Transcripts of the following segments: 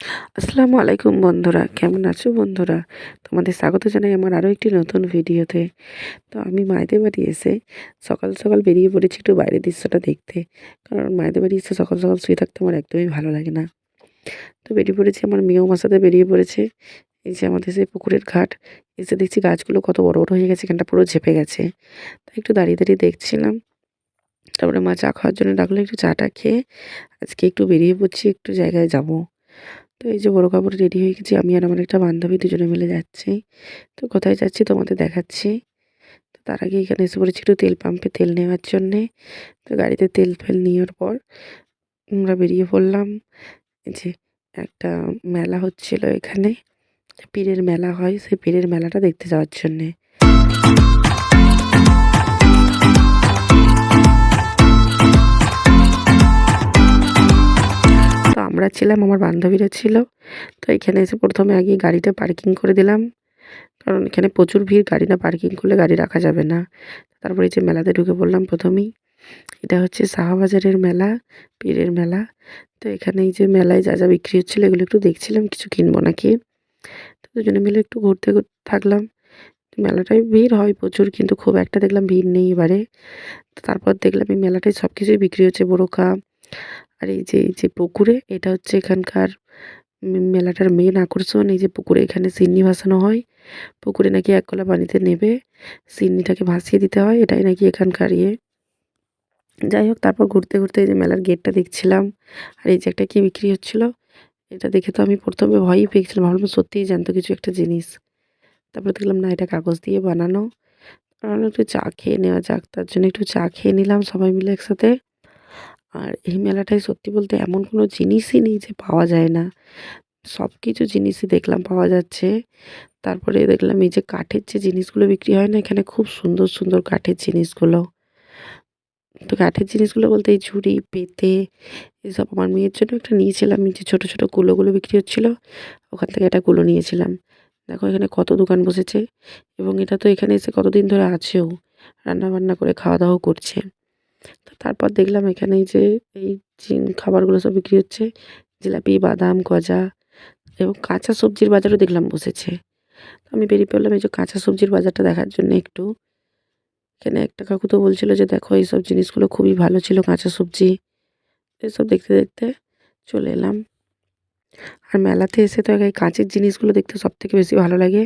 আসসালামু আলাইকুম বন্ধুরা, কেমন আছো বন্ধুরা? তোমাদের স্বাগত জানাই আমার আরও একটি নতুন ভিডিওতে। তো আমি মায়েদের বাড়ি এসে সকাল সকাল বেরিয়ে পড়েছি একটু বাইরের দৃশ্যটা দেখতে। কারণ মায়েদের বাড়ি এসে সকাল সকাল শুয়ে থাকতে আমার একদমই ভালো লাগে না। তো বেরিয়ে পড়েছি, আমার মেয়েও আমার সাথে বেরিয়ে পড়েছে। এই যে আমাদের সেই পুকুরের ঘাট, এসে দেখছি গাছগুলো কত বড় বড় হয়ে গেছে, এখানটা পুরো ঝেঁপে গেছে। তাই একটু দাঁড়িয়ে দাঁড়িয়ে দেখছিলাম। তারপরে মা চা খাওয়ার জন্য ডাকলো, একটু চাটা খেয়ে আজকে একটু বেরিয়ে পড়ছি, একটু জায়গায় যাব। তো এই যে বড় কাপড় রেডি হয়ে গেছি, আমি আর আমার একটা বান্ধবী দুজনে মিলে যাচ্ছি। তো কোথায় যাচ্ছি তোমাদের দেখাচ্ছি। তো তার আগে এখানে এসে পড়েছি একটু তেল পাম্পে তেল নেওয়ার জন্যে। তো গাড়িতে তেল ফেল নেওয়ার পর আমরা বেরিয়ে পড়লাম। এই যে একটা মেলা হচ্ছিল এখানে, পীরের মেলা হয়, সেই পীরের মেলাটা দেখতে যাওয়ার জন্যে। তো আমরা ছিলাম, আমার বান্ধবীরা ছিল। তো এখানে এসে প্রথমে আগে গাড়িটা পার্কিং করে দিলাম, কারণ এখানে প্রচুর ভিড়, গাড়ি না পার্কিং করলে গাড়ি রাখা যাবে না। তারপরে এই যে মেলাতে ঢুকে পড়লাম প্রথমেই। এটা হচ্ছে শাহবাজারের মেলা, পীরের মেলা। তো এখানে এই যে মেলায় যা যা বিক্রি হচ্ছিল এগুলো একটু দেখছিলাম, কিছু কিনবো নাকি। তো দুজনে মিলে একটু ঘুরতে ঘুরতে থাকলাম। মেলাটায় ভিড় হয় প্রচুর, কিন্তু খুব একটা দেখলাম ভিড় নেই এবারে। তো তারপর দেখলাম এই মেলাটায় সব কিছুই বিক্রি হচ্ছে, বোরকা। আর এই যে পুকুরে, এটা হচ্ছে এখানকার মেলাটার মেন আকর্ষণ। এই যে পুকুরে এখানে সিন্নি ভাসানো হয়, পুকুরে নাকি এক কলা পানিতে নেবে সিন্নিটাকে ভাসিয়ে দিতে হয়, এটাই নাকি এখানকার ইয়ে। যাই হোক, তারপর ঘুরতে ঘুরতে এই যে মেলার গেটটা দেখছিলাম। আর এই যে একটা কি বিক্রি হচ্ছিল, এটা দেখে তো আমি প্রথমে ভয়ই পেয়েছিলাম, ভাবলাম সত্যিই জ্যান্ত কিছু একটা জিনিস। তারপর দেখলাম না, এটা কাগজ দিয়ে বানানো। কারণ একটু চা খেয়ে নেওয়া যাক, তার জন্য একটু চা খেয়ে নিলাম সবাই মিলে একসাথে। আর এই মেলাটায় সত্যি বলতে এমন কোনো জিনিসই নেই যে পাওয়া যায় না, সব কিছু জিনিসই দেখলাম পাওয়া যাচ্ছে। তারপরে দেখলাম এই যে কাঠের যে জিনিসগুলো বিক্রি হয় না এখানে, খুব সুন্দর সুন্দর কাঠের জিনিসগুলো। তো কাঠের জিনিসগুলো বলতে এই ঝুড়ি, পেতে, এসব আমার মেয়ের জন্য একটা নিয়েছিলাম। এই যে ছোটো ছোটো কুলোগুলো বিক্রি হচ্ছিলো, ওখান থেকে একটা কুলো নিয়েছিলাম। দেখো এখানে কত দোকান বসেছে, এবং এটা তো এখানে এসে কতদিন ধরে আছেও, রান্না বান্না করে খাওয়া দাওয়াও করছে। তো তারপর দেখলাম এখানে এই যে এই খাবারগুলো সব বিক্রি হচ্ছে, জিলাপি, বাদাম, গজা, এবং কাঁচা সবজির বাজারও দেখলাম বসেছে। তো আমি বেরিয়ে পড়লাম এই যে কাঁচা সবজির বাজারটা দেখার জন্য একটু। এখানে একটা কাকু তো বলছিল যে দেখো এইসব জিনিসগুলো খুবই ভালো ছিল, কাঁচা সবজি। এসব দেখতে দেখতে চলে এলাম। আর মেলাতে এসে তো এই কাঁচের জিনিসগুলো দেখতে সবথেকে বেশি ভালো লাগে।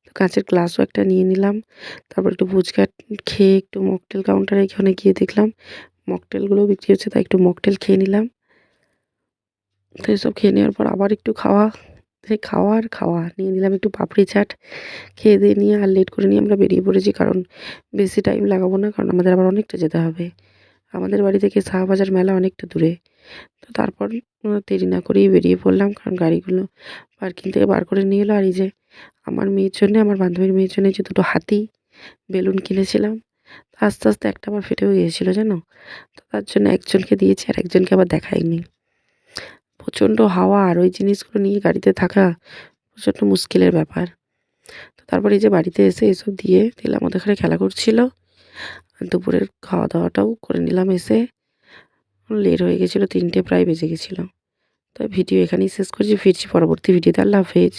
তো কাঁচের গ্লাসও একটা নিয়ে নিলাম। তারপর একটু ফুচকা খেয়ে একটু মকটেল কাউন্টারে এখানে গিয়ে দেখলাম মকটেলগুলোও বিক্রি হচ্ছে, তাই একটু মকটেল খেয়ে নিলাম। তো এসব খেয়ে নেওয়ার পর আবার একটু খাওয়া, সেই খাওয়া আর খাওয়া নিয়ে নিলাম একটু পাপড়ি চাট। খেয়ে দিয়ে নিয়ে আর লেট করে নিয়ে আমরা বেরিয়ে পড়েছি, কারণ বেশি টাইম লাগাবো না, কারণ আমাদের আবার অনেকটা যেতে হবে। আমাদের বাড়ি থেকে শাহবাজার মেলা অনেকটা দূরে। তো তারপর দেরি না করেই বেরিয়ে পড়লাম, কারণ গাড়িগুলো পার্কিং থেকে বার করে নিয়ে এলো। আর এই যে আমার মেয়ের জন্যে, আমার বান্ধবীর মেয়ের জন্য যে দুটো হাতি বেলুন কিনেছিলাম, তো আস্তে আস্তে একটা আবার ফেটেও গিয়েছিলো জানো। তো তার জন্য একজনকে দিয়েছি আর একজনকে আবার দেখাইনি। প্রচণ্ড হাওয়া, আর ওই জিনিসগুলো নিয়ে গাড়িতে থাকা প্রচণ্ড মুশকিলের ব্যাপার। তো তারপর এই যে বাড়িতে এসে এসব দিয়ে দিলাম, ওদের এখানে খেলা করছিল। দুপুরের খাওয়া দাওয়াটাও করে নিলাম এসে। লেট হয়ে গেছিলো, 3টে প্রায় বেজে গেছিলো। তো ভিডিও এখানেই শেষ করছি, ফিরছি পরবর্তী ভিডিওতে। আল্লাহ হাফেজ।